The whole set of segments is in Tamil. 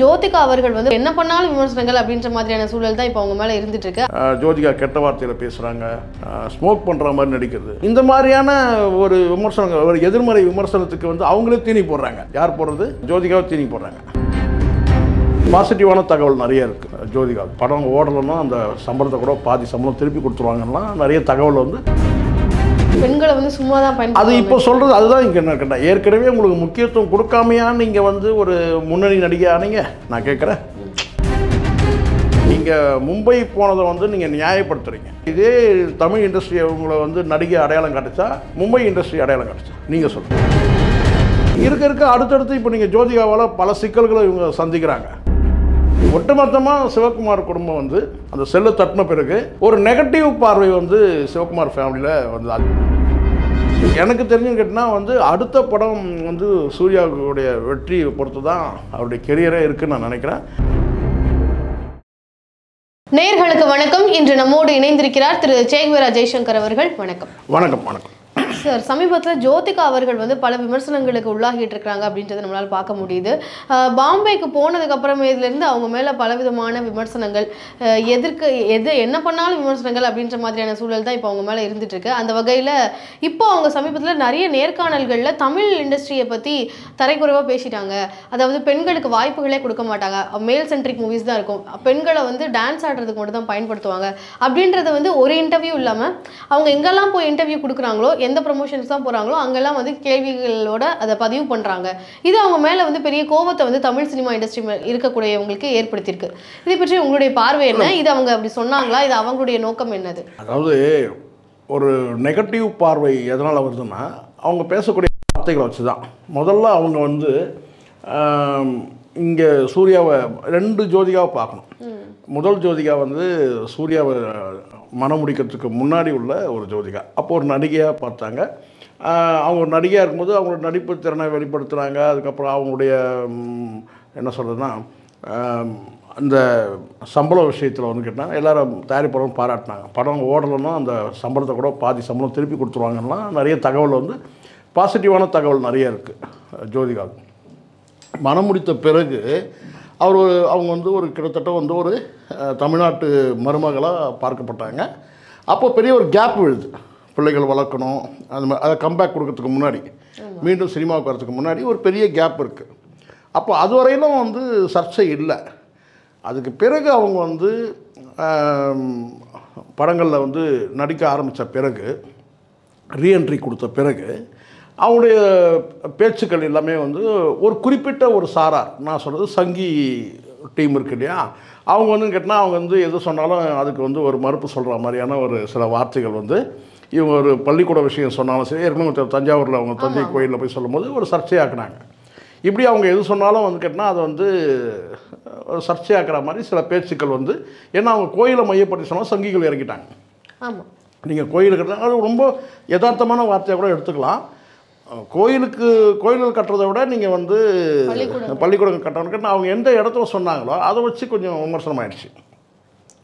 ஜோதிகா அவர்கள் வந்து என்ன பண்ணாலும் விமர்சனங்கள் அப்படின்ற மாதிரியான சூழல் தான் இப்போ அவங்க மேலே இருந்துட்டு இருக்கு. ஜோதிகா கெட்ட வார்த்தையில் பேசுகிறாங்க, ஸ்மோக் பண்ணுற மாதிரி நடிக்கிறது, இந்த மாதிரியான ஒரு விமர்சனங்கள், ஒரு எதிர்மறை விமர்சனத்துக்கு வந்து அவங்களே தீனி போடுறாங்க. யார் போடுறது? ஜோதிகாவை தீனி போடுறாங்க. பாசிட்டிவான தகவல் நிறைய இருக்குது. ஜோதிகா படம் ஓடலைன்னா அந்த சம்பளத்தை கூட பாதி சம்பளம் திருப்பி கொடுத்துருவாங்கன்னா நிறைய தகவல் வந்து பெண்களை வந்து சும்மா தான் பயன்படுத்த. அது இப்போ சொல்கிறது அதுதான் இங்கே என்ன கேட்டால், ஏற்கனவே உங்களுக்கு முக்கியத்துவம் கொடுக்காமையான்னு நீங்கள் வந்து ஒரு முன்னணி நடிகை ஆனீங்க. நான் கேட்குறேன், நீங்கள் மும்பை போனதை வந்து நீங்கள் நியாயப்படுத்துறீங்க. இதே தமிழ் இண்டஸ்ட்ரி உங்களை வந்து நடிகை அடையாளம் காட்டுச்சா, மும்பை இண்டஸ்ட்ரி அடையாளம் காட்டுச்சா? நீங்கள் சொல்லுங்கள். இருக்க அடுத்தடுத்து இப்போ நீங்கள் ஜோதிகாவால் பல சிக்கல்களை இவங்க சந்திக்கிறாங்க. ஒட்டுமொத்தமாக சிவகுமார் குடும்பம் வந்து அந்த செல்லை தட்டின பிறகு ஒரு நெகட்டிவ் பார்வை வந்து சிவகுமார் ஃபேமிலியில் வந்து எனக்கு தெரிஞ்சுன்னு கேட்டால் வந்து அடுத்த படம் வந்து சூர்யாவுடைய வெற்றியை பொறுத்து தான் அவருடைய கெரியரே இருக்குன்னு நான் நினைக்கிறேன். நேயர்களுக்கு வணக்கம். இன்று நம்மோடு இணைந்திருக்கிறார் திரு சேகுவேரா ஜெய்சங்கர் அவர்கள். வணக்கம். வணக்கம். வணக்கம் சார். சமீபத்தில் ஜோதிகா அவர்கள் வந்து பல விமர்சனங்களுக்கு உள்ளாகிட்டு இருக்கிறாங்க அப்படின்றத நம்மளால் பார்க்க முடியுது. பாம்பேக்கு போனதுக்கு அப்புறமேலேருந்து அவங்க மேலே பலவிதமான விமர்சனங்கள், என்ன பண்ணாலும் விமர்சனங்கள் அப்படின்ற மாதிரியான சூழல் தான் இப்போ அவங்க மேலே இருந்துட்டு இருக்கு. அந்த வகையில் இப்போ அவங்க சமீபத்தில் நிறைய நேர்காணல்களில் தமிழ் இண்டஸ்ட்ரியை பற்றி தரைக்குறைவாக பேசிட்டாங்க. அதாவது பெண்களுக்கு வாய்ப்புகளே கொடுக்க மாட்டாங்க, மேல் சென்ட்ரிக் மூவிஸ் தான் இருக்கும், பெண்களை வந்து டான்ஸ் ஆடுறதுக்கு மட்டும் தான் பயன்படுத்துவாங்க அப்படின்றத வந்து ஒரு இன்டர்வியூ இல்லாமல் அவங்க எங்கெல்லாம் போய் இன்டர்வியூ கொடுக்குறாங்களோ, எந்த ப்ரமோஷன்ஸ் தான் போகிறாங்களோ அங்கெல்லாம் வந்து கேள்விகளோட அதை பதிவு பண்ணுறாங்க. இது அவங்க மேலே வந்து பெரிய கோபத்தை வந்து தமிழ் சினிமா இண்டஸ்ட்ரி இருக்கக்கூடியவங்களுக்கு ஏற்படுத்தியிருக்கு. இதை பற்றி உங்களுடைய பார்வை என்ன? இது அவங்க அப்படி சொன்னாங்களா? இது அவங்களுடைய நோக்கம் என்னது? அதாவது ஒரு நெகட்டிவ் பார்வை எதனால் வருதுன்னா அவங்க பேசக்கூடிய வார்த்தைகளை வச்சு தான். முதல்ல அவங்க வந்து இங்கே சூர்யாவை 2 ஜோதிகாவை பார்க்கணும். முதல் ஜோதிகா வந்து சூர்யாவை மனம் முடிக்கிறதுக்கு முன்னாடி உள்ள ஒரு ஜோதிகா. அப்போ ஒரு நடிகையாக பார்த்தாங்க. அவங்க ஒரு நடிகையாக இருக்கும்போது அவங்களோட நடிப்பு திறனை வெளிப்படுத்துகிறாங்க. அதுக்கப்புறம் அவங்களுடைய என்ன சொல்கிறதுனா அந்த சம்பள விஷயத்தில் வந்து கேட்டால் எல்லோரும் தயாரிப்பாளரும் பாராட்டினாங்க. படம் ஓடலைன்னா அந்த சம்பளத்தை கூட பாதி சம்பளம் திருப்பி கொடுத்துருவாங்கன்னா நிறைய தகவல் வந்து பாசிட்டிவான தகவல் நிறைய இருக்குது. ஜோதிகா மனம் முடித்த பிறகு அவங்க வந்து ஒரு கிட்டத்தட்ட வந்து ஒரு தமிழ்நாட்டு மருமகளாக பார்க்கப்பட்டாங்க. அப்போ பெரிய ஒரு கேப் விழுது. பிள்ளைகள் வளர்க்கணும், அந்த மாதிரி அதை கம்பேக் கொடுக்கறதுக்கு முன்னாடி, மீண்டும் சினிமாவுக்கு வரதுக்கு முன்னாடி ஒரு பெரிய கேப் இருக்குது. அப்போ அதுவரையிலும் வந்து சர்ச்சை இல்லை. அதுக்கு பிறகு அவங்க வந்து படங்களில் வந்து நடிக்க ஆரம்பித்த பிறகு, ரீஎன்ட்ரி கொடுத்த பிறகு அவங்களுடைய பேச்சுக்கள் எல்லாமே வந்து ஒரு குறிப்பிட்ட ஒரு சாரார், நான் சொல்கிறது சங்கி டீம் இருக்கு இல்லையா, அவங்க வந்து கேட்டால் அவங்க வந்து எது சொன்னாலும் அதுக்கு வந்து ஒரு மறுப்பு சொல்கிற மாதிரியான ஒரு சில வார்த்தைகள் வந்து இவங்க ஒரு பள்ளிக்கூட விஷயம் சொன்னாலும் சரி, ஏற்கனவே தஞ்சாவூரில் அவங்க தஞ்சை கோயிலில் போய் சொல்லும்போது ஒரு சர்ச்சையாக்குனாங்க. இப்படி அவங்க எது சொன்னாலும் வந்து கேட்டால் அதை வந்து ஒரு சர்ச்சையாக்குற மாதிரி சில பேச்சுக்கள் வந்து, ஏன்னா அவங்க கோயிலை மையப்படுத்தி சொன்னால் சங்கிகள் இறங்கிட்டாங்க. ஆமாம், நீங்கள் கோயிலுக்கு அது ரொம்ப யதார்த்தமான வார்த்தையாக கூட எடுத்துக்கலாம். கோயில்கள் கட்டுறதை விட நீங்கள் வந்து பள்ளிக்கூடங்கள் கட்டணும்னு அவங்க எந்த இடத்துல சொன்னாங்களோ அதை வச்சு கொஞ்சம் விமர்சனம் ஆயிடுச்சு.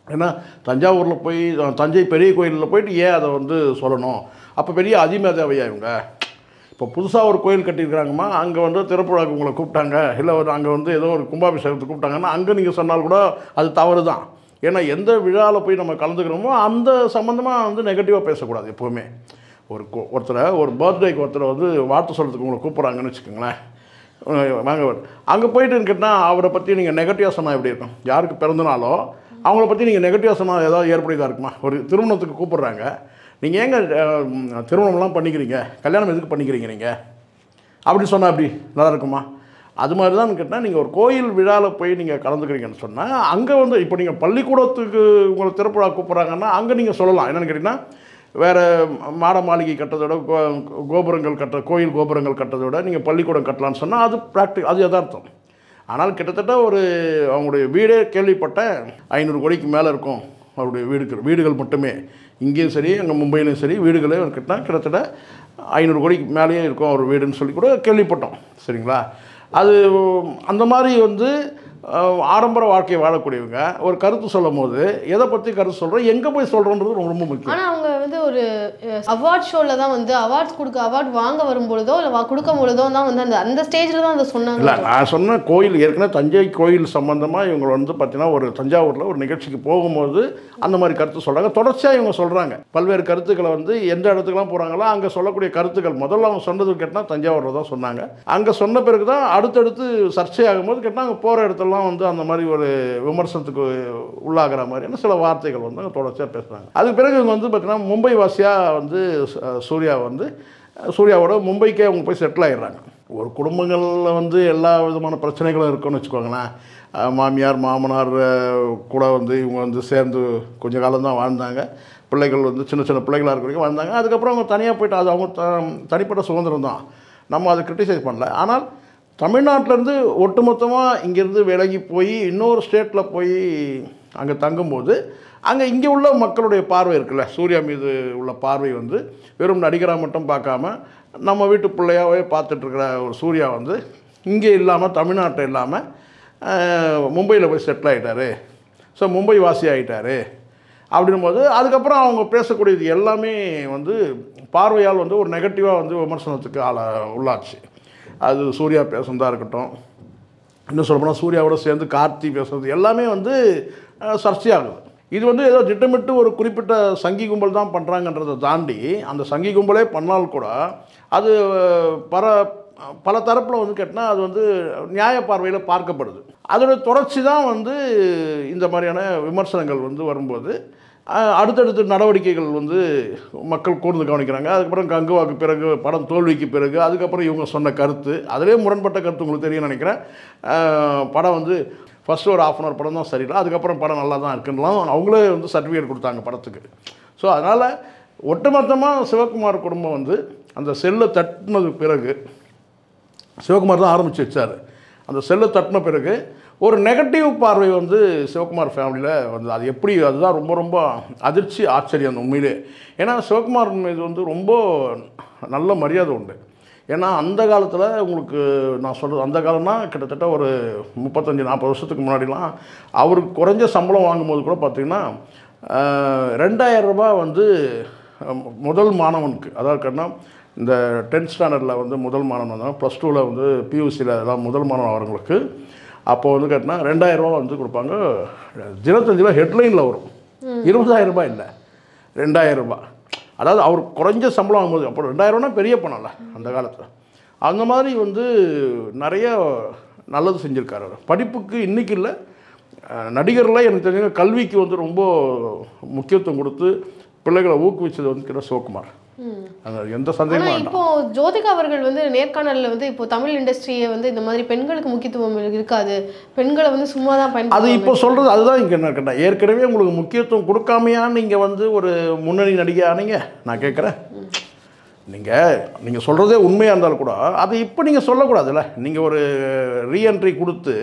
ஏன்னா தஞ்சாவூரில் போய் தஞ்சை பெரிய கோயிலில் போயிட்டு ஏன் அதை வந்து சொல்லணும்? அப்போ பெரிய அதிமேதாவையா இவங்க? இப்போ புதுசாக ஒரு கோயில் கட்டியிருக்கிறாங்கம்மா, அங்கே வந்து திறப்புழாக்கு உங்களை கூப்பிட்டாங்க, இல்லை ஒரு அங்கே வந்து ஏதோ ஒரு கும்பாபிஷேகத்துக்கு கூப்பிட்டாங்கன்னா அங்கே நீங்கள் சொன்னால் கூட அது தவறு தான். ஏன்னா எந்த விழாவில் போய் நம்ம கலந்துக்கிறோமோ அந்த சம்மந்தமாக வந்து நெகட்டிவாக பேசக்கூடாது எப்போவுமே. ஒரு பர்த்டேக்கு ஒருத்தரை வந்து வாழ்த்து சொல்கிறதுக்கு உங்களை கூப்பிட்றாங்கன்னு வச்சுக்கோங்களேன், வாங்க அங்கே போயிட்டுன்னு கேட்டால் அவரை பற்றி நீங்கள் நெகட்டிவாக சொன்னால் எப்படி இருக்கும்? யாருக்கு பிறந்தனாலோ அவங்கள பற்றி நீங்கள் நெகட்டிவாக சொன்னால் ஏதாவது ஏற்புடையதாக இருக்குமா? ஒரு திருமணத்துக்கு கூப்பிட்றாங்க, நீங்கள் ஏங்க திருமணம்லாம் பண்ணிக்கிறீங்க, கல்யாணம் எதுக்கு பண்ணிக்கிறீங்க நீங்கள் அப்படி சொன்னால் அப்படி நல்லா இருக்குமா? அது மாதிரி தான் கேட்டால் நீங்கள் ஒரு கோயில் விழாவில் போய் நீங்கள் கலந்துக்கிறீங்கன்னு சொன்னால் அங்கே வந்து இப்போ நீங்கள் பள்ளிக்கூடத்துக்கு உங்களை திறப்புழா கூப்பிட்றாங்கன்னா அங்கே நீங்கள் சொல்லலாம். என்னென்னு கேட்டிங்கன்னா, வேறு மாட மாளிகை கட்டுறதை விட கோபுரங்கள் கோயில் கோபுரங்கள் கட்டுறதை விட நீங்கள் பள்ளிக்கூடம் கட்டலான்னு சொன்னால் அது அது யதார்த்தம். ஆனால் கிட்டத்தட்ட அவங்களுடைய வீடே கேள்விப்பட்டேன் 500 கோடிக்கு மேலே இருக்கும் அவருடைய வீடுகள் மட்டுமே. இங்கேயும் சரி அங்கே மும்பையிலையும் சரி வீடுகளே கிட்டத்தட்ட 500 கோடிக்கு மேலேயே இருக்கும் அவர் வீடுன்னு சொல்லி கூட கேள்விப்பட்டோம். சரிங்களா? அது அந்த மாதிரி வந்து ஆடம்பர வாழ்க்கையை வாழக்கூடியவங்க ஒரு கருத்து சொல்லும் போது எதை பற்றி கருத்து சொல்கிறோம், எங்கே போய் சொல்கிறோன்றது ரொம்ப ரொம்ப முக்கியம். ஆனால் அவங்க வந்து ஒரு அவார்ட் ஷோவில் தான் வந்து அவார்ட் வாங்க வரும்பொழுதோ இல்லை கொடுக்கும் பொழுதோ தான் வந்து அந்த ஸ்டேஜில் தான் அதை சொன்னாங்க. இல்லை, நான் சொன்ன கோயில் ஏற்கனவே தஞ்சை கோயில் சம்மந்தமாக இவங்க வந்து பார்த்தீங்கன்னா ஒரு தஞ்சாவூரில் ஒரு நிகழ்ச்சிக்கு போகும்போது அந்த மாதிரி கருத்து சொல்கிறாங்க. தொடர்ச்சியாக இவங்க சொல்கிறாங்க பல்வேறு கருத்துக்களை வந்து எந்த இடத்துக்குலாம் போகிறாங்களோ அங்கே சொல்லக்கூடிய கருத்துக்கள் முதல்ல அவங்க சொன்னது கேட்டால் தஞ்சாவூரில் தான் சொன்னாங்க. அங்கே சொன்ன பிறகு தான் அடுத்தடுத்து சர்ச்சையாகும் போது கேட்டால் அங்கே போகிற இடத்துல வந்து அந்த மாதிரி ஒரு விமர்சனத்துக்கு உள்ளாகிற மாதிரியான சில வார்த்தைகள் வந்து அங்கே தொடர்ச்சியாக பேசுகிறாங்க. அதுக்கு பிறகு இவங்க வந்து பார்த்தீங்கன்னா மும்பை வாசியாக வந்து சூர்யாவோட மும்பைக்கே அவங்க போய் செட்டில் ஆகிடுறாங்க. ஒரு குடும்பங்களில் வந்து எல்லா விதமான பிரச்சனைகளும் இருக்குன்னு வச்சுக்கோங்களேன். மாமியார் மாமனார் கூட வந்து இவங்க வந்து சேர்ந்து கொஞ்ச காலம் தான் வாழ்ந்தாங்க. பிள்ளைகள் வந்து சின்ன சின்ன பிள்ளைகளாக இருக்க வரைக்கும் வாழ்ந்தாங்க. அதுக்கப்புறம் அவங்க தனியாக போய்ட்டு அது அவங்க தனிப்பட்ட சுதந்திரம் தான், நம்ம அதை கிரிட்டிசைஸ் பண்ணல. ஆனால் தமிழ்நாட்டிலேருந்து ஒட்டுமொத்தமாக இங்கேருந்து விலகி போய் இன்னொரு ஸ்டேட்டில் போய் அங்கே தங்கும்போது அங்கே இங்கே உள்ள மக்களுடைய பார்வை இருக்குல்ல, சூர்யா மீது உள்ள பார்வை வந்து வெறும் நடிகராக மட்டும் பார்க்காம நம்ம வீட்டு பிள்ளையாவே பார்த்துட்ருக்கிற ஒரு சூர்யா வந்து இங்கே இல்லாமல் தமிழ்நாட்டை இல்லாமல் மும்பையில் போய் செட்டில் ஆகிட்டார், ஸோ மும்பை வாசி ஆகிட்டார் அப்படின்போது அதுக்கப்புறம் அவங்க பேசக்கூடியது எல்லாமே வந்து பார்வையால் வந்து ஒரு நெகட்டிவாக வந்து விமர்சனத்துக்கு உள்ளாச்சு. அது சூர்யா பேசுனதாக இருக்கட்டும், இன்னும் சொல்லப்போனால் சூர்யாவோட சேர்ந்து கார்த்தி பேசுறது எல்லாமே வந்து சர்ச்சையாகுது. இது வந்து ஏதோ திட்டமிட்டு ஒரு குறிப்பிட்ட சங்கி கும்பல் தான் பண்ணுறாங்கன்றதை தாண்டி அந்த சங்கி கும்பலே பண்ணால் கூட அது பல தரப்பில் வந்து கேட்டால் அது வந்து நியாய பார்வையில் பார்க்கப்படுது. அதோட தொடர்ச்சி தான் வந்து இந்த மாதிரியான விமர்சனங்கள் வந்து வரும்போது அடுத்தடுத்த நடவடிக்கைகள் வந்து மக்கள் கூர்ந்து கவனிக்கிறாங்க. அதுக்கப்புறம் கங்குவாக்கு பிறகு படம் தோல்விக்கு பிறகு அதுக்கப்புறம் இவங்க சொன்ன கருத்து அதிலே முரண்பட்ட கருத்து உங்களுக்கு தெரியும் நினைக்கிறேன். படம் வந்து ஃபஸ்ட்டு ஒரு 1/2 படம் தான் சரியில்லை, அதுக்கப்புறம் படம் நல்லா தான் இருக்குன்னெலாம் அவங்களே வந்து சர்டிஃபிகேட் கொடுத்தாங்க படத்துக்கு. ஸோ அதனால் ஒட்டுமொத்தமாக சிவகுமார் குடும்பம் வந்து அந்த செல்லை தட்டினது பிறகு சிவகுமார் தான் ஆரம்பித்து வச்சார். அந்த செல்லை தட்டின பிறகு ஒரு நெகட்டிவ் பார்வை வந்து சிவகுமார் ஃபேமிலியில் வந்து அது எப்படி அதுதான் ரொம்ப ரொம்ப அதிர்ச்சி ஆச்சரியம் அந்த உண்மையிலே. ஏன்னா சிவகுமார் மீது வந்து ரொம்ப நல்ல மரியாதை உண்டு. ஏன்னா அந்த காலத்தில் உங்களுக்கு நான் சொல்கிறது அந்த காலம்னா கிட்டத்தட்ட ஒரு 35-40 வருஷத்துக்கு முன்னாடிலாம் அவருக்கு குறைஞ்ச சம்பளம் வாங்கும்போது கூட பார்த்திங்கன்னா 2000 ரூபாய் வந்து முதல் மாணவனுக்கு, அதாவது கேட்டால் இந்த 10th ஸ்டாண்டர்டில் வந்து முதல் மாணவன் வந்தாங்க, +2ல் வந்து பியூசியில் எல்லாம் முதல் மாணவன் அவங்களுக்கு அப்போது வந்து கேட்டினா 2000 ரூபா வந்து கொடுப்பாங்க. தினத்தந்தியில் ஹெட்லைனில் வரும் 20,000 ரூபாய் இல்லை 2000 ரூபாய். அதாவது அவர் குறைஞ்ச சம்பளம் வாங்கும்போது அப்போ 2000 ரூபானா பெரிய பணம்ல அந்த காலத்தில். அந்த மாதிரி வந்து நிறைய நல்லது செஞ்சுருக்காரு அவர். படிப்புக்கு இன்றைக்கி இல்லை, நடிகரில் எனக்கு தெரிஞ்ச கல்விக்கு வந்து ரொம்ப முக்கியத்துவம் கொடுத்து பிள்ளைகளை ஊக்குவிச்சது வந்து கிட்ட சிவகுமார். எந்த சந்தேகமும் இப்போ ஜோதிகா அவர்கள் வந்து நேர்காணலில் வந்து இப்போ தமிழ் இண்டஸ்ட்ரியை வந்து இந்த மாதிரி பெண்களுக்கு முக்கியத்துவம் இருக்காது, பெண்களை வந்து சும்மா தான் பயன்படுத்த அது இப்போ சொல்கிறது அதுதான் இங்கே என்ன கேட்டேன். ஏற்கனவே உங்களுக்கு முக்கியத்துவம் கொடுக்காமையா நீங்கள் வந்து ஒரு முன்னணி நடிகை ஆனீங்க நான் கேட்குறேன். நீங்கள் சொல்கிறதே உண்மையாக இருந்தாலும் கூட அது இப்போ நீங்கள் சொல்லக்கூடாதுல்ல. நீங்கள் ஒரு ரீஎன்ட்ரி கொடுத்து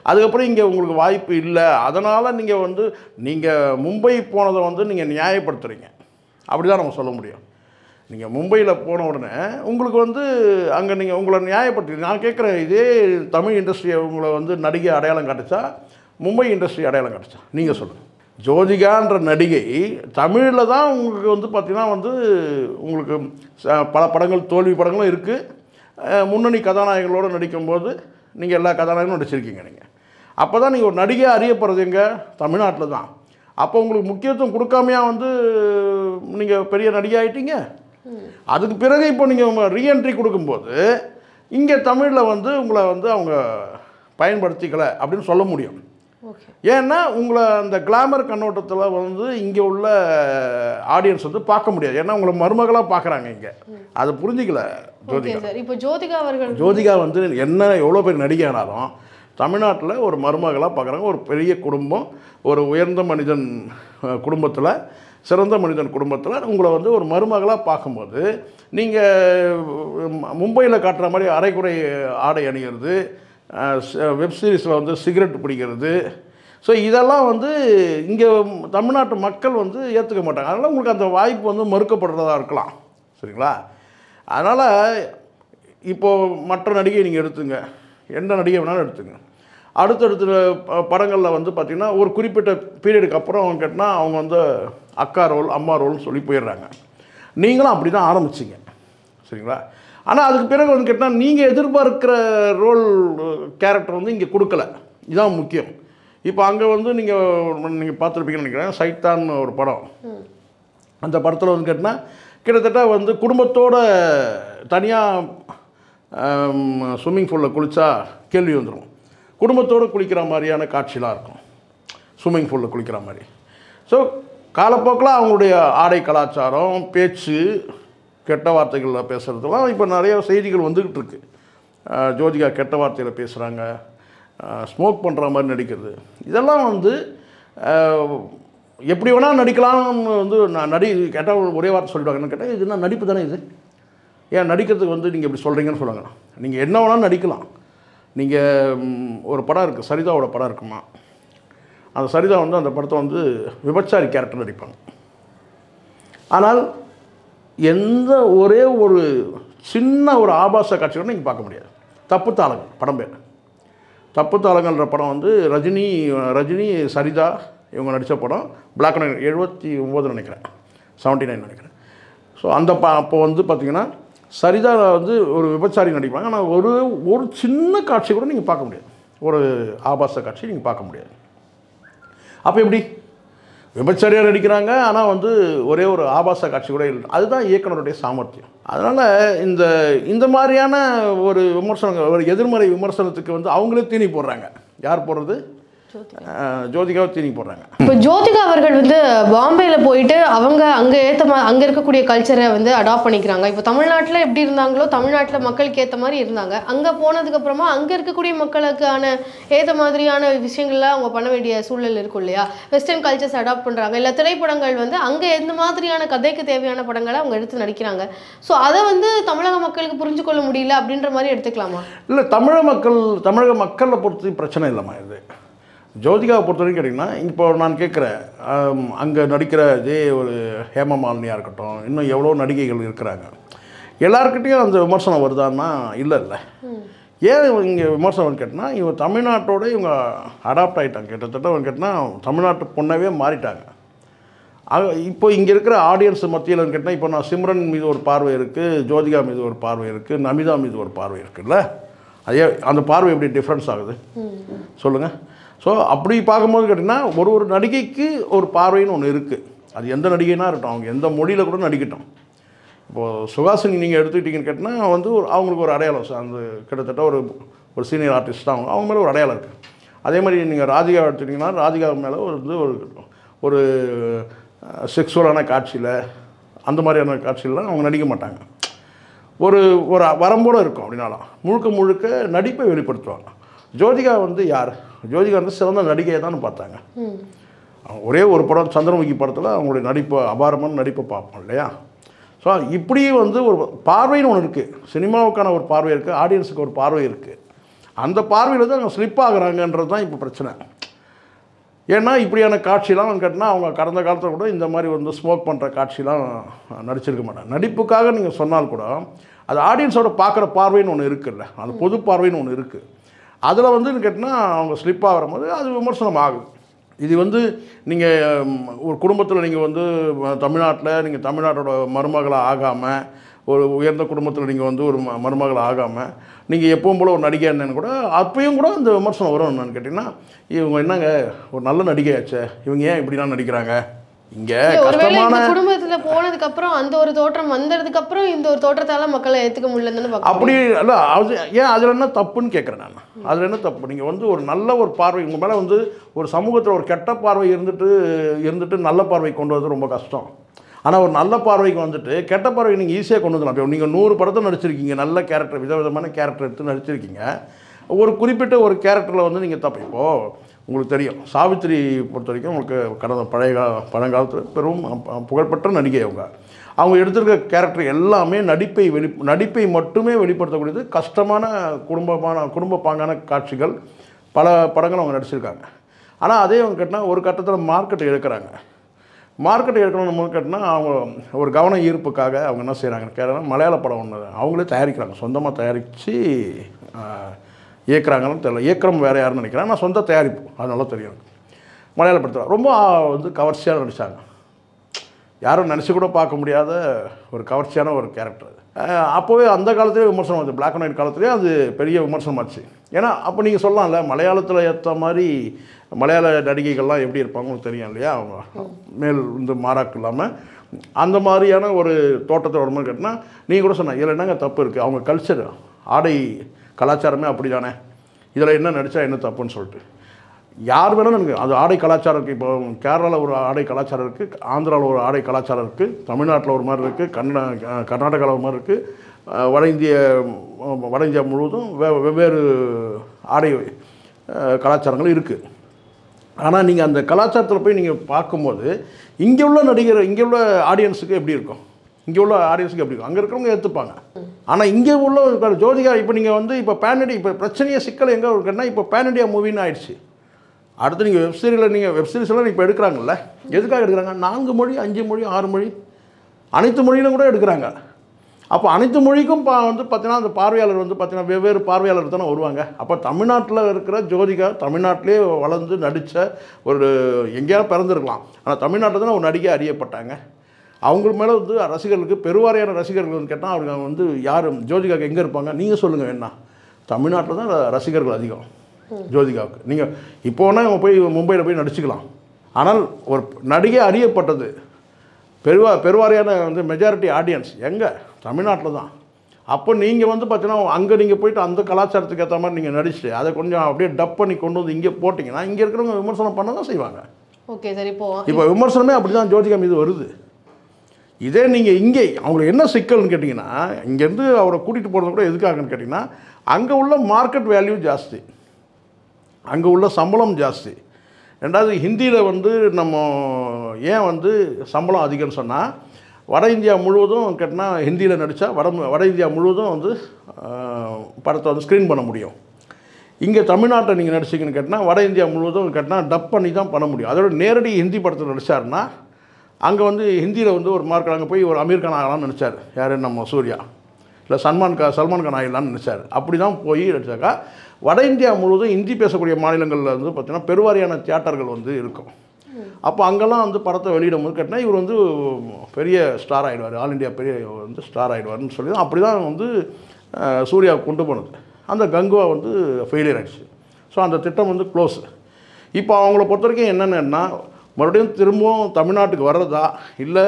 அதுக்கப்புறம் இங்கே உங்களுக்கு வாய்ப்பு இல்லை, அதனால் நீங்கள் வந்து நீங்கள் மும்பை போனதை வந்து நீங்கள் நியாயப்படுத்துகிறீங்க, அப்படி தான் நம்ம சொல்ல முடியும். நீங்கள் மும்பையில் போன உடனே உங்களுக்கு வந்து அங்கே நீங்கள் உங்களை நியாயப்படுத்தி நான் கேட்குறேன், இதே தமிழ் இண்டஸ்ட்ரியை உங்களை வந்து நடிகை அடையாளம் காட்டுச்சா மும்பை இண்டஸ்ட்ரி அடையாளம் காட்டுச்சா? நீங்கள் சொல்லுங்கள். ஜோதிகான்ற நடிகை தமிழில் தான் உங்களுக்கு வந்து பார்த்திங்கன்னா வந்து உங்களுக்கு பல படங்கள் தோல்வி படங்களும் இருக்குது. முன்னணி கதாநாயகங்களோடு நடிக்கும்போது நீங்கள் எல்லா கதாநாயகங்களும் நடிச்சிருக்கீங்க. நீங்கள் அப்போ தான் நீங்கள் ஒரு நடிகையாக அறியப்படுறது எங்கே? தமிழ்நாட்டில் தான். அப்போ உங்களுக்கு முக்கியத்துவம் கொடுக்காமையா வந்து நீங்கள் பெரிய நடிகை ஆகிட்டீங்க. அதுக்கு பிறகு இப்போ நீங்கள் ரீஎன்ட்ரி கொடுக்கும்போது இங்கே தமிழில் வந்து உங்களை வந்து அவங்க பயன்படுத்திக்கலை அப்படின்னு சொல்ல முடியும். ஏன்னா உங்களை அந்த கிளாமர் கண்ணோட்டத்தில் வந்து இங்கே உள்ள ஆடியன்ஸ் வந்து பார்க்க முடியாது. ஏன்னா உங்களை மருமகளாக பார்க்குறாங்க இங்கே, அதை புரிஞ்சிக்கல ஜோதிகா. இப்போ ஜோதிகா வந்து என்ன எவ்வளோ பேர் நடிகை ஆனாலும் தமிழ்நாட்டில் ஒரு மருமகளாக பார்க்குறாங்க. ஒரு பெரிய குடும்பம், ஒரு உயர்ந்த மனிதன் குடும்பத்தில், சிறந்த மனிதன் குடும்பத்தில் உங்களை வந்து ஒரு மருமகளாக பார்க்கும்போது நீங்கள் மும்பையில் காட்டுற மாதிரி அரைக்குறை ஆடை அணிகிறது, வெப்சீரிஸில் வந்து சிகரெட் பிடிக்கிறது, ஸோ இதெல்லாம் வந்து இங்கே தமிழ்நாட்டு மக்கள் வந்து ஏற்றுக்க மாட்டாங்க. அதனால் உங்களுக்கு அந்த வாய்ப்பு வந்து மறுக்கப்படுறதா இருக்கலாம். சரிங்களா? அதனால் இப்போது மற்ற நடிகை நீங்கள் எடுத்துங்க, எந்த நடிகை வேணாலும் எடுத்துங்க, அடுத்தடுத்த படங்களில் வந்து பார்த்திங்கன்னா ஒரு குறிப்பிட்ட பீரியடுக்கு அப்புறம் அவங்க கேட்டால் அவங்க வந்து அக்கா ரோல் அம்மா ரோல்னு சொல்லி போயிடுறாங்க. நீங்களும் அப்படி தான் ஆரம்பிச்சிங்க, சரிங்களா? ஆனால் அதுக்கு பிறகு வந்து கேட்டால் நீங்கள் எதிர்பார்க்கிற ரோல் கேரக்டர் வந்து இங்கே கொடுக்கல. இதுதான் முக்கியம். இப்போ அங்கே வந்து நீங்கள் பார்த்துருப்பீங்கன்னு நினைக்கிறேன், சைத்தான் ஒரு படம். அந்த படத்தில் வந்து கேட்டால் கிட்டத்தட்ட வந்து குடும்பத்தோட தனியாக ஸ்விம்மிங் பூலில் குளித்தா கேள்வி வந்துடும். குடும்பத்தோடு குளிக்கிற மாதிரியான காட்சிலாம் இருக்கும், ஸ்விம்மிங் பூலில் குளிக்கிற மாதிரி. ஸோ காலப்போக்கில் அவங்களுடைய ஆடை கலாச்சாரம், பேச்சு, கெட்ட வார்த்தைகளில் பேசுகிறதுலாம் இப்போ நிறைய செய்திகள் வந்துக்கிட்டு இருக்கு. ஜோதிகா கெட்ட வார்த்தையில் பேசுகிறாங்க, ஸ்மோக் பண்ணுற மாதிரி நடிக்கிறது. இதெல்லாம் வந்து எப்படி வேணால் நடிக்கலாம்னு வந்து நான் கேட்டால் ஒரே வார்த்தை சொல்லிடுவாங்கன்னு கேட்டால் இது என்ன நடிப்பு தானே, இது ஏன் நடிக்கிறதுக்கு வந்து நீங்கள் இப்படி சொல்கிறீங்கன்னு சொல்லுவாங்க. நீங்கள் என்ன வேணாலும் நடிக்கலாம். நீங்கள் ஒரு படம் இருக்குது, சரிதாவோட படம் இருக்குமா, அந்த சரிதா வந்து அந்த படத்தை வந்து விபச்சாரி கேரக்டர் நடிப்பாங்க. ஆனால் எந்த ஒரே ஒரு சின்ன ஒரு ஆபாச காட்சி கூட நீங்கள் பார்க்க முடியாது. தப்பு தாளங்கள் படம் பேர். தப்பு தாளங்கள்ன்ற படம் வந்து ரஜினி சரிதா இவங்க நடித்த படம். பிளாக் அண்ட் ஒயிட் 79 நினைக்கிறேன், 79 நினைக்கிறேன். ஸோ அந்த அப்போ வந்து பார்த்திங்கன்னா சரிதா வந்து ஒரு விபச்சாரி நடிப்பாங்க. ஆனால் ஒரு சின்ன காட்சி கூட நீங்கள் பார்க்க முடியாது, ஒரு ஆபாச காட்சி நீங்கள் பார்க்க முடியாது. அப்போ எப்படி விபச்சாரியாக நடிக்கிறாங்க, ஆனால் வந்து ஒரே ஒரு ஆபாச காட்சி கூட இல்லை. அதுதான் இயக்குனருடைய சாமர்த்தியம். அதனால் இந்த மாதிரியான ஒரு விமர்சனங்கள், ஒரு எதிர்மறை விமர்சனத்துக்கு வந்து அவங்களே தீனி போடுறாங்க. யார் போடுறது? ஜோதிகாவை தீனி போடுறாங்க. இப்போ ஜோதிகா அவர்கள் வந்து பாம்பேயில் போயிட்டு அவங்க அங்கே அங்கே இருக்கக்கூடிய கல்ச்சரை வந்து அடாப்ட் பண்ணிக்கிறாங்க. இப்போ தமிழ்நாட்டில் எப்படி இருந்தாங்களோ, தமிழ்நாட்டில் மக்களுக்கு ஏற்ற மாதிரி இருந்தாங்க. அங்கே போனதுக்கப்புறமா அங்கே இருக்கக்கூடிய மக்களுக்கான ஏற்ற மாதிரியான விஷயங்கள்லாம் அவங்க பண்ண வேண்டிய சூழல் இருக்கும் இல்லையா? வெஸ்டர்ன் கல்ச்சர்ஸ் அடாப்ட் பண்ணுறாங்க. இல்லை திரைப்படங்கள் வந்து அங்கே எந்த மாதிரியான கதைக்கு தேவையான படங்களை அவங்க எடுத்து நடிக்கிறாங்க. ஸோ அதை வந்து தமிழக மக்களுக்கு புரிஞ்சு கொள்ள முடியல அப்படின்ற மாதிரி எடுத்துக்கலாமா? இல்லை, தமிழக மக்களை பொறுத்து பிரச்சனை இல்லைம்மா. இது ஜோதிகாவை பொறுத்த வரைக்கும் கேட்டிங்கன்னா, இப்போ நான் கேட்குறேன், அங்கே நடிக்கிற ஒரு ஹேமமாலினியாக இருக்கட்டும், இன்னும் எவ்வளோ நடிகைகள் இருக்கிறாங்க, எல்லாருக்கிட்டையும் அந்த விமர்சனம் வருதான்னா இல்லை. ஏன் இங்கே விமர்சனம் கேட்டால், இவங்க தமிழ்நாட்டோட இவங்க அடாப்ட் ஆகிட்டாங்க. கிட்டத்தட்ட அவங்க கேட்டால் தமிழ்நாட்டு பொண்ணாவே மாறிட்டாங்க. இப்போ இங்கே இருக்கிற ஆடியன்ஸ் மத்தியில் கேட்டால், இப்போ நான் சிம்ரன் மீது ஒரு பார்வை இருக்குது, ஜோதிகா மீது ஒரு பார்வை இருக்குது, நமிதா மீது ஒரு பார்வை இருக்குல்ல, அதே அந்த பார்வை எப்படி டிஃப்ரென்ஸ் ஆகுது சொல்லுங்கள். ஸோ அப்படி பார்க்கும்போது கேட்டிங்கன்னா, ஒரு நடிகைக்கு ஒரு பார்வைன்னு ஒன்று இருக்குது. அது எந்த நடிகைனா இருக்கட்டும், அவங்க எந்த மொழியில் கூட நடிக்கட்டும். இப்போது சுஹாசினி நீங்கள் எடுத்துக்கிட்டிங்கன்னு கேட்டிங்கன்னா வந்து அவங்களுக்கு ஒரு அடையாளம், அந்த கிட்டத்தட்ட ஒரு சீனியர் ஆர்டிஸ்ட் தான் அவங்க மேலே ஒரு அடையாளம் இருக்குது. அதே மாதிரி நீங்கள் ராதிகா எடுத்துக்கிட்டிங்கன்னா, ராதிகா மேலே ஒரு செக்ஸுவலான காட்சியில், அந்த மாதிரியான காட்சியிலலாம் அவங்க நடிக்க மாட்டாங்க. ஒரு வரம்போடு இருக்கும். அப்படின்னாலும் முழுக்க நடிப்பை வெளிப்படுத்துவாங்க. ஜோதிகா வந்து யார்? ஜோதிகா வந்து சிறந்த நடிகையை தான் பார்த்தாங்க. ஒரே ஒரு படம் சந்திரமுகி படத்தில் அவங்களுடைய நடிப்பு, அபாரமான நடிப்பை பார்ப்போம் இல்லையா? ஸோ இப்படி வந்து ஒரு பார்வைன்னு ஒன்று இருக்குது. சினிமாவுக்கான ஒரு பார்வை இருக்குது, ஆடியன்ஸுக்கு ஒரு பார்வை இருக்குது. அந்த பார்வையில் தான் அவங்க ஸ்லிப் ஆகுறாங்கன்றது தான் இப்போ பிரச்சனை. ஏன்னா இப்படியான காட்சிலாம் கேட்டால் அவங்க கடந்த காலத்தில் கூட இந்த மாதிரி வந்து ஸ்மோக் பண்ணுற காட்சிலாம் நடிச்சிருக்க மாட்டாங்க. நடிப்புக்காக நீங்கள் சொன்னால் கூட அது ஆடியன்ஸோட பார்க்குற பார்வைன்னு ஒன்று இருக்குல்ல, அது பொது பார்வைன்னு ஒன்று இருக்குது. அதில் வந்து கேட்டால் அவங்க ஸ்லிப் ஆகிற போது அது விமர்சனம் ஆகுது. இது வந்து நீங்கள் ஒரு குடும்பத்தில் நீங்கள் வந்து நீங்கள் தமிழ்நாட்டோட மருமகளாக ஆகாமல், ஒரு உயர்ந்த குடும்பத்தில் நீங்கள் வந்து ஒரு மருமகளாக ஆகாமல் நீங்கள் எப்பவும் போல் ஒரு நடிகை என்னன்னு கூட அப்பயும் கூட இந்த விமர்சனம் வரும். என்னன்னு கேட்டிங்கன்னா, இவங்க என்னங்க ஒரு நல்ல நடிகையாச்சே, இவங்க ஏன் இப்படிலாம் நடிக்கிறாங்க? இங்கே கஷ்டமான குடும்பத்தில் போனதுக்கப்புறம் அந்த ஒரு தோற்றம் வந்ததுக்கப்புறம் இந்த ஒரு தோற்றத்தால மக்களை ஏற்றுக்க முடியலன்னு அப்படி இல்லை. அது ஏன் அதில் என்ன தப்புன்னு கேட்குறேன் நான். அதில் என்ன தப்பு? நீங்கள் வந்து ஒரு நல்ல ஒரு பார்வை உங்கள் மேலே வந்து ஒரு சமூகத்தில் ஒரு கெட்ட பார்வை இருந்துட்டு நல்ல பார்வை கொண்டு வரது ரொம்ப கஷ்டம். ஆனால் ஒரு நல்ல பார்வைக்கு வந்துட்டு கெட்ட பார்வை நீங்கள் ஈஸியாக கொண்டு வந்துடலாம். இப்போ நீங்கள் 100 படத்தை நடிச்சிருக்கீங்க, நல்ல கேரக்டர், விதவிதமான கேரக்டர் எடுத்து நடிச்சிருக்கீங்க. ஒரு குறிப்பிட்ட ஒரு கேரக்டரில் வந்து நீங்கள் தப்பு. இப்போது உங்களுக்கு தெரியும், சாவித்திரி பொறுத்த வரைக்கும் உங்களுக்கு கடந்த பழங்காலத்தில் பெரும் புகழ்பெற்ற நடிகை. அவங்க எடுத்திருக்க கேரக்டர் எல்லாமே நடிப்பை மட்டுமே வெளிப்படுத்தக்கூடியது. கஷ்டமான குடும்ப பாங்கான காட்சிகள் பல படங்கள் அவங்க நடிச்சிருக்காங்க. ஆனால் அதே அவங்க கேட்டால் ஒரு கட்டத்தில் மார்க்கெட்டை எடுக்கிறாங்க. மார்க்கெட்டை எடுக்கணும்னு கேட்டால் அவங்க ஒரு கவன ஈர்ப்புக்காக அவங்க என்ன செய்கிறாங்கன்னு கேட்டால் மலையாள படம் ஒன்று அவங்களே தயாரிக்கிறாங்க, சொந்தமாக தயாரித்து இயக்குறாங்கன்னு தெரியல. இயக்குறம் வேறு யாருன்னு நினைக்கிறேன். நான் சொந்த தயாரிப்பு, அது நல்லா தெரியும் எனக்கு. மலையாள படத்தில் ரொம்ப வந்து கவர்ச்சியாக நடித்தாங்க. யாரும் நினச்சி கூட பார்க்க முடியாத ஒரு கவர்ச்சியான ஒரு கேரக்டர். அப்போவே அந்த காலத்துலேயே விமர்சனம் ஆச்சு, பிளாக் அண்ட் ஒயிட் காலத்துலேயே அது பெரிய விமர்சனமாச்சு. ஏன்னா அப்போ நீங்கள் சொல்லலாம்ல, மலையாளத்தில் ஏற்ற மாதிரி மலையாள நடிகைகள்லாம் எப்படி இருப்பாங்க உங்களுக்கு தெரியும் இல்லையா, அவங்க மேல் வந்து மாறாக்கு இல்லாமல் அந்த மாதிரியான ஒரு தோட்டத்தை ஒரு மாதிரி கேட்டினா நீங்கள் கூட சொன்ன இதில் என்னங்க தப்பு இருக்குது, அவங்க கல்ச்சர் ஆடை கலாச்சாரமே அப்படி தானே, இதில் என்ன நடித்தா என்ன தப்புன்னு சொல்லிட்டு யார் வேணாலும் எனக்கு அது ஆடை கலாச்சாரம் இருக்குது. இப்போ கேரளாவில் ஒரு ஆடை கலாச்சாரம் இருக்குது, ஆந்திராவில் ஒரு ஆடை கலாச்சாரம் இருக்குது, தமிழ்நாட்டில் ஒரு மாதிரி இருக்குது, கர்நாடகாவில் ஒரு மாதிரி இருக்குது, வட இந்தியா முழுவதும் வெவ்வேறு ஆடை கலாச்சாரங்கள் இருக்குது. ஆனால் நீங்கள் அந்த கலாச்சாரத்தில் போய் நீங்கள் பார்க்கும்போது இங்கே உள்ள நடிகர், இங்கே உள்ள ஆடியன்ஸுக்கு எப்படி இருக்கும், இங்கே உள்ள ஆடியன்ஸுக்கு எப்படி இருக்கும், அங்கே இருக்கிறவங்க ஏற்றுப்பாங்க. ஆனால் இங்கே உள்ள ஜோதிகா இப்போ நீங்கள் வந்து இப்போ பேன் இண்டியா, இப்போ பிரச்சனையே சிக்கல் எங்கே இருக்குன்னா இப்போ பேன் இண்டியா மூவின்னு ஆயிடுச்சு. அடுத்து நீங்கள் வெப்சீரிஸ்லாம் இப்போ எடுக்கிறாங்கல்ல, எதுக்காக எடுக்கிறாங்க, 4 மொழி 5 மொழி 6 மொழி அனைத்து மொழியிலும் கூட எடுக்கிறாங்க. அப்போ அனைத்து மொழிக்கும் வந்து பார்த்தீங்கன்னா அந்த பார்வையாளர் வந்து பார்த்தீங்கன்னா வெவ்வேறு பார்வையாளர் தானே வருவாங்க. அப்போ தமிழ்நாட்டில் இருக்கிற ஜோதிகா தமிழ்நாட்டிலே வளர்ந்து நடித்த ஒரு எங்கேயாவது பிறந்திருக்கலாம், ஆனால் தமிழ்நாட்டில் தானே ஒரு நடிகை அறியப்பட்டாங்க. அவங்க மேலே வந்து ரசிகர்களுக்கு பெருவாரியான ரசிகர்கள் கேட்டால் அவங்க வந்து யார் ஜோதிகாவுக்கு எங்கே இருப்பாங்க நீங்கள் சொல்லுங்கள். என்ன தமிழ்நாட்டில் தான் ரசிகர்கள் அதிகம் ஜோதிகாவுக்கு. நீங்கள் இப்போனா அவங்க போய் மும்பையில் போய் நடிச்சுக்கலாம், ஆனால் ஒரு நடிகை அறியப்பட்டது பெருவாரியான வந்து மெஜாரிட்டி ஆடியன்ஸ் எங்கே தமிழ்நாட்டில் தான். அப்போ நீங்கள் வந்து பார்த்தீங்கன்னா அங்கே நீங்கள் போய்ட்டு அந்த கலாச்சாரத்துக்கு ஏற்ற மாதிரி நீங்கள் நடிச்சுட்டு அதை கொஞ்சம் அப்படியே டப் பண்ணி கொண்டு வந்து இங்கே போட்டிங்கன்னா இங்கே இருக்கிறவங்க விமர்சனம் பண்ண தான் செய்வாங்க. ஓகே சரி, இப்போ விமர்சனமே அப்படி தான் ஜோதிகா மீது வருது. இதே நீங்கள் இங்கே அவங்களுக்கு என்ன சிக்கல்னு கேட்டிங்கன்னா, இங்கேருந்து அவரை கூட்டிகிட்டு போகிறது கூட எதுக்காகன்னு கேட்டிங்கன்னா அங்கே உள்ள மார்க்கெட் வேல்யூ ஜாஸ்தி, அங்கே உள்ள சம்பளம் ஜாஸ்தி. ரெண்டாவது ஹிந்தியில் வந்து நம்ம ஏன் வந்து சம்பளம் அதிகம்னு சொன்னால், வட இந்தியா முழுவதும் கேட்டால் ஹிந்தியில் நடித்தா வட இந்தியா முழுவதும் வந்து படத்தை வந்து ஸ்க்ரீன் பண்ண முடியும். இங்கே தமிழ்நாட்டை நீங்கள் நடிச்சிங்கன்னு கேட்டால் வட இந்தியா முழுவதும் கேட்டால் டப் பண்ணி தான் பண்ண முடியும். அதோட நேரடி ஹிந்தி படத்தில் நடித்தாருன்னா அங்கே வந்து ஹிந்தியில் வந்து ஒரு மார்க்கெட், அங்கே போய் ஒரு அமீர் கான் ஆகலாம்னு நினச்சார் யார், நம்ம சூர்யா, இல்லை சல்மான் கான் ஆகிடலான்னு நினச்சார். அப்படி தான் போய் நடித்தாக்கா வட இந்தியா முழுவதும் ஹிந்தி பேசக்கூடிய மாநிலங்களில் வந்து பார்த்திங்கன்னா பெருவாரியான தியேட்டர்கள் வந்து இருக்கும். அப்போ அங்கெல்லாம் வந்து படத்தை வெளியிடும் போது கேட்டால் இவர் வந்து பெரிய ஸ்டார் ஆகிடுவார், ஆல் இண்டியா பெரிய வந்து ஸ்டார் ஆகிடுவார்னு சொல்லி தான் அப்படி தான் வந்து சூர்யா கொண்டு போனது. அந்த கங்குவா வந்து ஃபெயிலியர் ஆகிடுச்சு. ஸோ அந்த திட்டம் வந்து க்ளோஸ். இப்போ அவங்கள பொறுத்த வரைக்கும் என்னென்னா மறுபடியும் திரும்பவும் தமிழ்நாட்டுக்கு வர்றதா இல்லை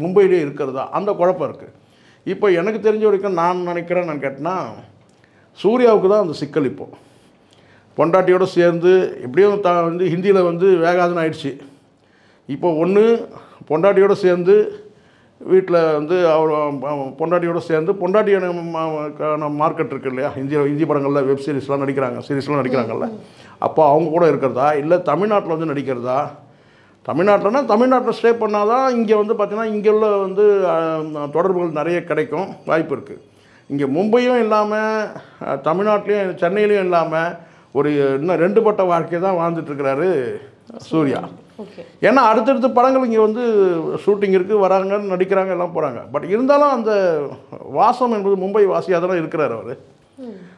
மும்பையிலே இருக்கிறதா அந்த குழப்பம் இருக்குது. இப்போ எனக்கு தெரிஞ்ச வரைக்கும் நான் நினைக்கிறேன்னு கேட்டேன்னா சூர்யாவுக்கு தான் அந்த சிக்கல். இப்போது பொண்டாட்டியோடு சேர்ந்து எப்படியும் வந்து ஹிந்தியில் வந்து வேகாதுன்னு ஆயிடுச்சு. இப்போ ஒன்று பொண்டாட்டியோடு சேர்ந்து வீட்டில் வந்து அவர் பொண்டாட்டியோடு சேர்ந்து பொண்டாட்டியான மார்க்கெட் இருக்குது இல்லையா, ஹிந்தி படங்களில் வெப் சீரிஸ்லாம் நடிக்கிறாங்க, சீரிஸ்லாம் நடிக்கிறாங்கல்ல, அப்போ அவங்க கூட இருக்கிறதா இல்லை தமிழ்நாட்டில் வந்து நடிக்கிறதா. தமிழ்நாட்டில் ஸ்டே பண்ணால் தான் இங்கே வந்து பார்த்திங்கன்னா இங்கே உள்ள வந்து தொடர்புகள் நிறைய கிடைக்கும், வாய்ப்பு இருக்குது. இங்கே மும்பையும் இல்லாமல் தமிழ்நாட்டிலையும் சென்னையிலையும் இல்லாமல் ஒரு இன்னும் 2 பட்ட வாழ்க்கையை தான் வாழ்ந்துட்டுருக்கிறாரு சூர்யா. ஏன்னா அடுத்தடுத்த படங்கள் இங்கே வந்து ஷூட்டிங் இருக்குது, வராங்க, நடிக்கிறாங்க, எல்லாம் போகிறாங்க. பட் இருந்தாலும் அந்த வாசம் என்பது மும்பை வாசியாக தான் இருக்கிறார் அவர்.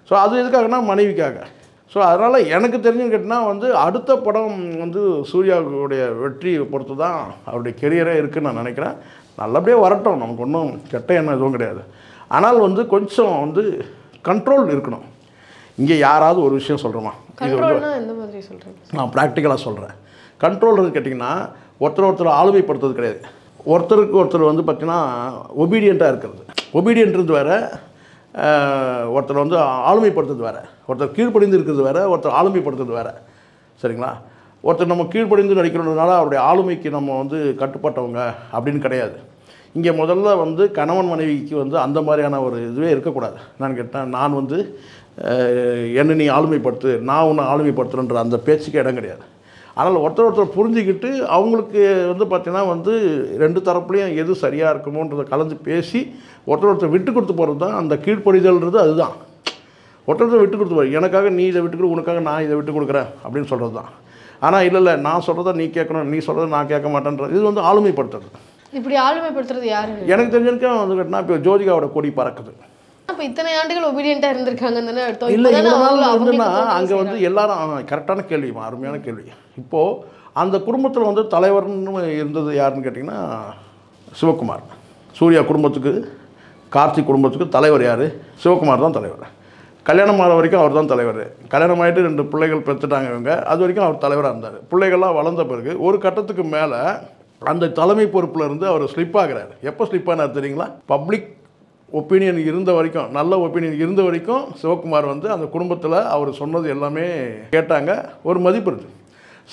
ஸோ அது எதுக்காகனா மனைவிக்காக. ஸோ அதனால் எனக்கு தெரிஞ்சுன்னு கேட்டால் வந்து அடுத்த படம் வந்து சூர்யாவுடைய வெற்றியை பொறுத்து தான் அவருடைய கெரியரே இருக்குதுன்னு நான் நினைக்கிறேன். நல்லபடியாக வரட்டும், நமக்கு ஒன்றும் கெட்ட எண்ணம் எதுவும் கிடையாது. ஆனால் வந்து கொஞ்சம் வந்து கண்ட்ரோல் இருக்கணும். இங்கே யாராவது ஒரு விஷயம் சொல்கிறோமா, இது வந்து நான் ப்ராக்டிக்கலாக சொல்கிறேன். கண்ட்ரோல்னு கேட்டிங்கன்னா ஒருத்தர் ஆளுமைப்படுத்துறது கிடையாது. ஒருத்தருக்கு ஒருத்தர் வந்து பார்த்திங்கன்னா ஒபீடியண்ட்டாக இருக்கிறது. ஒபீடியன்ட்றது வேறு, ஒருத்தர் வந்து ஆளுமைப்படுத்துறது வேறு. ஒருத்தர் கீழ்ப்படிந்து இருக்கிறது வேறு, ஒருத்தர் ஆளுமைப்படுத்துறது வேறு. சரிங்களா? ஒருத்தர் நம்ம கீழ்ப்படிந்து நடிக்கிறதுனால அவருடைய ஆளுமைக்கு நம்ம வந்து கட்டுப்பட்டவங்க அப்படின்னு கிடையாது. இங்கே முதல்ல வந்து கணவன் மனைவிக்கு வந்து அந்த மாதிரியான ஒரு இதுவே இருக்கக்கூடாது. நான் கேட்டேன், நான் வந்து என்னை நீ ஆளுமைப்படுத்து, நான் உன்னை ஆளுமைப்படுத்துறேன்ற அந்த பேச்சுக்கு இடம் கிடையாது. ஆனால் ஒருத்தர் புரிஞ்சுக்கிட்டு அவங்களுக்கு வந்து பார்த்திங்கன்னா வந்து 2 தரப்புலையும் எது சரியாக இருக்குமோன்றதை கலந்து பேசி ஒருத்தர் விட்டு கொடுத்து போகிறது தான் அந்த கீழ்ப்படிதல்ன்றது. அதுதான் ஒருத்தர் விட்டு கொடுத்து போகிற, எனக்காக நீ இதை விட்டு கொடு, உனக்காக நான் இதை விட்டு கொடுக்குறேன் அப்படின்னு சொல்கிறது தான். ஆனால் இல்லை நான் சொல்கிறத நீ கேட்கணும், நீ சொல்கிறத நான் கேட்க மாட்டேன்றது, இது வந்து ஆளுமைப்படுத்துறது. இப்படி ஆளுமைப்படுத்துறது யாரு? எனக்கு தெரிஞ்சிருக்கேன் வந்து கேட்டால் இப்போ ஜோதிகாவோட கொடி பறக்குது. அப்போ இத்தனை ஆண்டுகள் ஒபீடியண்ட்டாக இருந்திருக்காங்கன்னு தானே அர்த்தம். இல்லை இப்பதானே இவ்வளோ நாள் அவங்களுக்கு இருந்துன்னா தோணுது அங்கே வந்து எல்லாரும் கரெக்டான கேள்விமா, அருமையான கேள்வி. இப்போது அந்த குடும்பத்தில் வந்து தலைவர்னு இருந்தது யாருன்னு கேட்டிங்கன்னா சிவகுமார். சூர்யா குடும்பத்துக்கு, கார்த்திக் குடும்பத்துக்கு தலைவர் யார்? சிவகுமார் தான் தலைவர். கல்யாணம் ஆகிற வரைக்கும் அவர் தான் தலைவர். கல்யாணம் ஆகிட்டு 2 பிள்ளைகள் பெற்றுட்டாங்க இவங்க. அது வரைக்கும் அவர் தலைவராக இருந்தார். பிள்ளைகள்லாம் வளர்ந்த பிறகு ஒரு கட்டத்துக்கு மேலே அந்த தலைமை பொறுப்பில் இருந்து அவர் ஸ்லிப் ஆகிறார். எப்போ ஸ்லிப் ஆனார் தெரியுங்களா? பப்ளிக் ஒப்பீனியன் இருந்த வரைக்கும், நல்ல ஒப்பீனியன் இருந்த வரைக்கும் சிவகுமார் வந்து அந்த குடும்பத்தில் அவர் சொன்னது எல்லாமே கேட்டாங்க. ஒரு மதிப்பு இருக்குது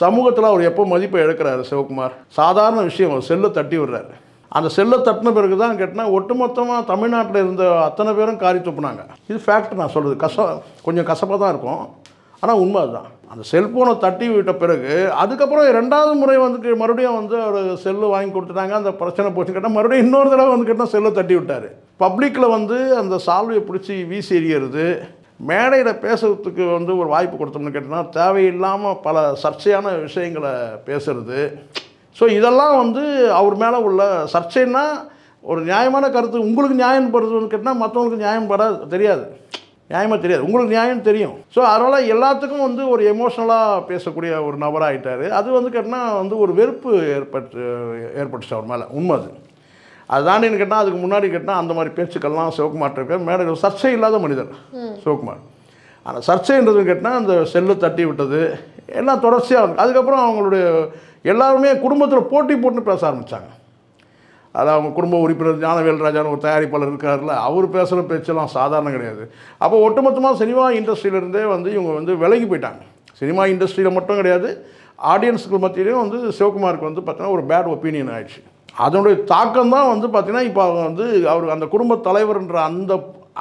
சமூகத்தில். அவர் எப்போ மதிப்பை இழக்கிறாரு சிவகுமார்? சாதாரண விஷயம், அவர் செல்லை தட்டி விடுறாரு. அந்த செல்லை தட்டின பிறகு தான் கேட்டால் ஒட்டுமொத்தமாக தமிழ்நாட்டில் இருந்த அத்தனை பேரும் காரி துப்புனாங்க. இது ஃபேக்ட். நான் சொல்கிறது கொஞ்சம் கசப்பாக தான் இருக்கும், ஆனால் உண்மை அதுதான். அந்த செல்ஃபோனை தட்டி விட்ட பிறகு அதுக்கப்புறம் 2வது முறை வந்துட்டு மறுபடியும் வந்து அவர் செல்லு வாங்கி கொடுத்துட்டாங்க. அந்த பிரச்சனை போச்சுன்னு கேட்டால் மறுபடியும் இன்னொரு தடவை வந்து கேட்டால் செல்லை தட்டி விட்டார். பப்ளிக்கில் வந்து அந்த சால்வையை பிடிச்சி வீசி எறிகிறது, மேடையில் பேசுறதுக்கு வந்து ஒரு வாய்ப்பு கொடுத்தோம்னு கேட்டிங்கன்னா தேவையில்லாமல் பல சர்ச்சையான விஷயங்களை பேசுறது. ஸோ இதெல்லாம் வந்து அவர் மேலே உள்ள சர்ச்சைன்னா ஒரு நியாயமான கருத்து. உங்களுக்கு நியாயம் படுறதுன்னு கேட்டால் மற்றவங்களுக்கு நியாயம் தெரியாது, நியாயமாக தெரியாது. உங்களுக்கு நியாயம் தெரியும். ஸோ அதனால் எல்லாத்துக்கும் வந்து ஒரு எமோஷ்னலாக பேசக்கூடிய ஒரு நபராகிட்டார். அது வந்து கேட்டால் வந்து ஒரு வெறுப்பு ஏற்பட்டுச்சு அவர் மேலே. உண்மை அது. அதுதாண்டின்னு கேட்டால் அதுக்கு முன்னாடி கேட்டால் அந்த மாதிரி பேச்சுக்கள்லாம் சிவகுமார்ட்ட இருக்க மேடை சர்ச்சை இல்லாத மனிதர் சிவகுமார். ஆனால் சர்ச்சைன்றதுன்னு கேட்டால் அந்த செல்லு தட்டி விட்டது எல்லாம் தொடர்ச்சியாக இருக்குது. அதுக்கப்புறம் அவங்களுடைய எல்லாருமே குடும்பத்தில் போட்டி போட்டு பேச ஆரம்பித்தாங்க. அது அவங்க குடும்ப உறுப்பினர் ஞானவேல்ராஜான்னு ஒரு தயாரிப்பாளர் இருக்கார்ல, அவர் பேசுகிற பேச்செல்லாம் சாதாரணம் கிடையாது. அப்போ ஒட்டுமொத்தமாக சினிமா இண்டஸ்ட்ரியிலேருந்தே வந்து இவங்க வந்து விலகி போயிட்டாங்க. சினிமா இண்டஸ்ட்ரியில் மட்டும் கிடையாது, ஆடியன்ஸுக்கு மத்தியிலையும் வந்து சிவகுமாருக்கு வந்து பார்த்தீங்கன்னா ஒரு பேட் ஒப்பீனியன் ஆயிடுச்சு. அதனுடைய தாக்கம் தான் வந்து பார்த்திங்கன்னா இப்போ அவங்க வந்து அவர் அந்த குடும்ப தலைவர்ன்ற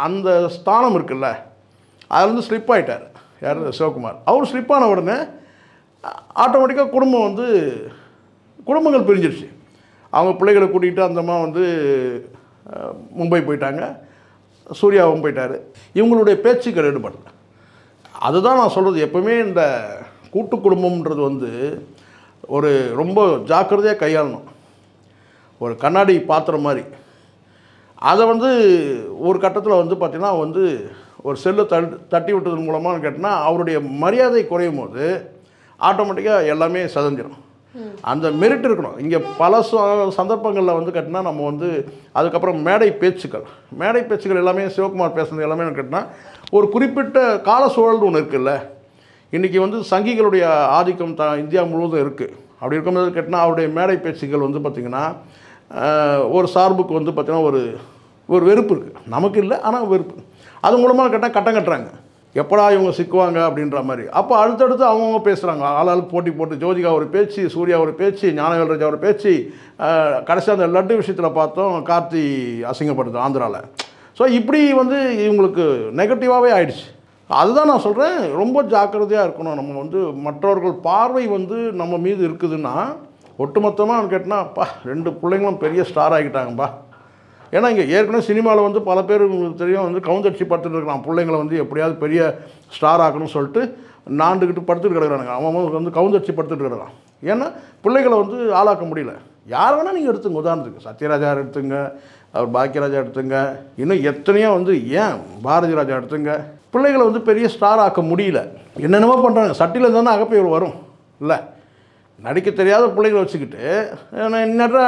அந்த ஸ்தானம் இருக்குல்ல, அதில் வந்து ஸ்லிப் ஆகிட்டார். யார்? சிவகுமார். அவர் ஸ்லிப் ஆன உடனே ஆட்டோமேட்டிக்காக குடும்பங்கள் பிரிஞ்சிருச்சு. அவங்க பிள்ளைகளை கூட்டிகிட்டு அந்தம்மா வந்து மும்பை போயிட்டாங்க, சூர்யாவும் போயிட்டார். இவங்களுடைய பேச்சுக்கள் ஈடுபடல. அதுதான் நான் சொல்கிறது. எப்போவுமே இந்த கூட்டு குடும்பம்ன்றது வந்து ஒரு ரொம்ப ஜாக்கிரதையாக கையாளணும். ஒரு கண்ணாடி பாத்திரம் மாதிரி. அதை வந்து ஒரு கட்டத்தில் வந்து பார்த்திங்கன்னா வந்து ஒரு செல்லை தட்டி விட்டதன் மூலமாக கேட்டினா அவருடைய மரியாதை குறையும் போது ஆட்டோமேட்டிக்காக எல்லாமே சதஞ்சிடும். அந்த மெரிட் இருக்கணும். இங்கே பல சந்தர்ப்பங்களில் வந்து கேட்டினா நம்ம வந்து அதுக்கப்புறம் மேடை பேச்சுக்கள் எல்லாமே சிவகுமார் பேசுனது எல்லாமே கேட்டினா ஒரு குறிப்பிட்ட கால சூழல்னு ஒன்று இருக்குல்ல. இன்றைக்கி வந்து சங்கிகளுடைய ஆதிக்கம் இந்தியா முழுவதும் இருக்குது. அப்படி இருக்கும்போது கேட்டினா அவருடைய மேடை பேச்சுக்கள் வந்து பார்த்திங்கன்னா ஒரு சார்புக்கு வந்து பார்த்திங்கன்னா ஒரு வெறுப்பு இருக்குது. நமக்கு இல்லை, ஆனால் வெறுப்பு. அது மூலமாக கேட்டால் கட்டம் கட்டுறாங்க, எப்படா இவங்க சிக்குவாங்க அப்படின்ற மாதிரி. அப்போ அடுத்தடுத்து அவங்கவுங்க பேசுகிறாங்க, ஆளாளுக்கு போட்டி போட்டு. ஜோதிகா ஒரு பேச்சு, சூர்யா ஒரு பேச்சு, ஞானவேல்ராஜா ஒரு பேச்சு. கடைசியாக அந்த லட்டு விஷயத்தில் பார்த்தோம், கார்த்தி அசிங்கப்படுது ஆந்திராவில். ஸோ இப்படி வந்து இவங்களுக்கு நெகட்டிவாகவே ஆயிடுச்சு. அதுதான் நான் சொல்கிறேன், ரொம்ப ஜாக்கிரதையாக இருக்கணும். நம்ம வந்து மற்றவர்கள் பார்வை வந்து நம்ம மீது இருக்குதுன்னா ஒட்டுமொத்தமாக கேட்டால் அப்பா 2 பிள்ளைங்களும் பெரிய ஸ்டார் ஆகிட்டாங்கப்பா. ஏன்னா இங்கே ஏற்கனவே சினிமாவில் வந்து பல பேர் உங்களுக்கு தெரியும் வந்து கவுந்தடிச்சு படுத்துட்டு இருக்கலாம். பிள்ளைங்களை வந்து எப்படியாவது பெரிய ஸ்டார் ஆக்கணும்னு சொல்லிட்டு நாண்டுக்கிட்டு படுத்துட்டு கிடக்குறானுங்க. அவன் வந்து கவுந்தடிச்சு படுத்துட்டு கிடக்குறான். ஏன்னா பிள்ளைகளை வந்து ஆளாக்க முடியல. யார் வேணால் நீங்கள் எடுத்துங்க. உதாரணத்துக்கு சத்யராஜா எடுத்துங்க, அவர் பாக்கியராஜா எடுத்துங்க, இன்னும் எத்தனையோ வந்து ஏன் பாரதி ராஜா எடுத்துங்க. பிள்ளைகளை வந்து பெரிய ஸ்டார் ஆக்க முடியல. என்னென்னமோ பண்ணுறாங்க. சட்டியில் தானே அகப்பையூர் வரும் இல்லை. நடிக்க தெரியாத பிள்ளைகளை வச்சுக்கிட்டு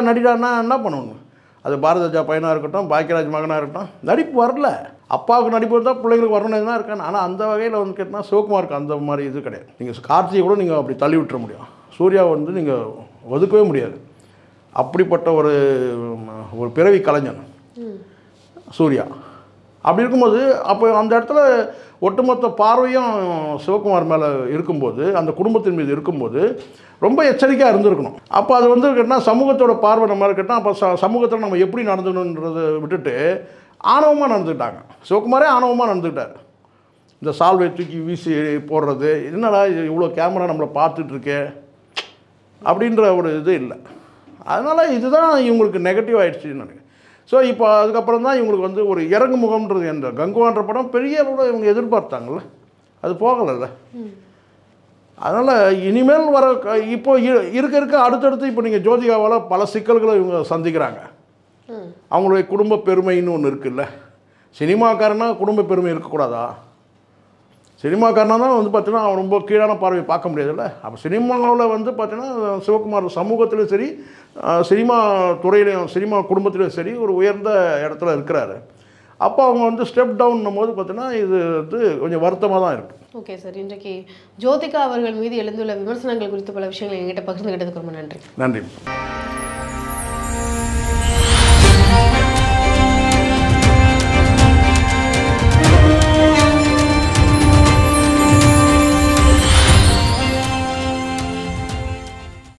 நடிடான்னா என்ன பண்ணுவாங்க? அது பாரதி ராஜா பையனாக இருக்கட்டும், பாக்கியராஜ் மகனாக இருக்கட்டும், நடிப்பு வரல. அப்பாவுக்கு நடிப்பு தான் பிள்ளைங்களுக்கு வரணும்னு தான் இருக்காங்க. ஆனால் அந்த வகையில் வந்து கேட்டால் சிவகுமாருக்கு அந்த மாதிரி இது கிடையாது. நீங்கள் கார்த்தியை கூட நீங்கள் அப்படி தள்ளி விட்டுற முடியும், சூர்யாவை வந்து நீங்கள் ஒதுக்கவே முடியாது. அப்படிப்பட்ட ஒரு பிறவி கலைஞன் சூர்யா. அப்படி இருக்கும்போது அப்போ அந்த இடத்துல ஒட்டுமொத்த பார்வையும் சிவகுமார் மேலே இருக்கும்போது, அந்த குடும்பத்தின் மீது இருக்கும்போது ரொம்ப எச்சரிக்கையாக இருந்திருக்கணும். அப்போ அது வந்து கேட்டால் சமூகத்தோட பார்வை நம்ம கேட்டால் அப்போ சமூகத்தில் நம்ம எப்படி நடந்துக்கணுன்றதை விட்டுட்டு ஆணவமாக நடந்துக்கிட்டாங்க. சிவகுமாரே ஆணவமாக நடந்துக்கிட்டார். இந்த சால்வை தூக்கி வீசி போடுறது, என்னடா இவ்வளோ கேமரா நம்மளை பார்த்துட்ருக்கே அப்படின்ற ஒரு இது இல்லை. அதனால் இதுதான் இவங்களுக்கு நெகட்டிவ் ஆகிடுச்சின்னு நினைக்கிறேன். ஸோ இப்போ அதுக்கப்புறம் தான் இவங்களுக்கு வந்து ஒரு இறங்கு முகம்ன்றது, இந்த கங்குவான்ற படம் பெரிய அளவில் இவங்க எதிர்பார்த்தாங்கள்ல, அது போகலைல்ல. அதனால் இனிமேல் வர இப்போ இருக்க அடுத்தடுத்து இப்போ நீங்கள் ஜோதிகாவால் பல சிக்கல்களை இவங்க சந்திக்கிறாங்க. அவங்களுடைய குடும்ப பெருமைன்னு ஒன்று இருக்குல்ல, சினிமாக்காரனா குடும்ப பெருமை இருக்கக்கூடாதா? சினிமாக்காரனா தான் வந்து பார்த்தீங்கன்னா அவன் ரொம்ப கீழான பார்வை பார்க்க முடியாதுல்ல. அப்போ சினிமாவில் வந்து பார்த்தீங்கன்னா சிவகுமார் சமூகத்திலும் சரி, சினிமா துறையிலையும் சினிமா குடும்பத்திலையும் சரி ஒரு உயர்ந்த இடத்துல இருக்கிறாரு. அப்போ அவங்க வந்து ஸ்டெப் டவுன்னும் போது பார்த்தீங்கன்னா இது வந்து கொஞ்சம் வருத்தமாக தான் இருக்குது. ஓகே சார், இன்றைக்கு ஜோதிகா அவர்கள் மீது எழுந்துள்ள விமர்சனங்கள் குறித்து பல விஷயங்கள் எங்கிட்ட பகிர்ந்துகிட்டதுக்கு ரொம்ப நன்றி. நன்றி.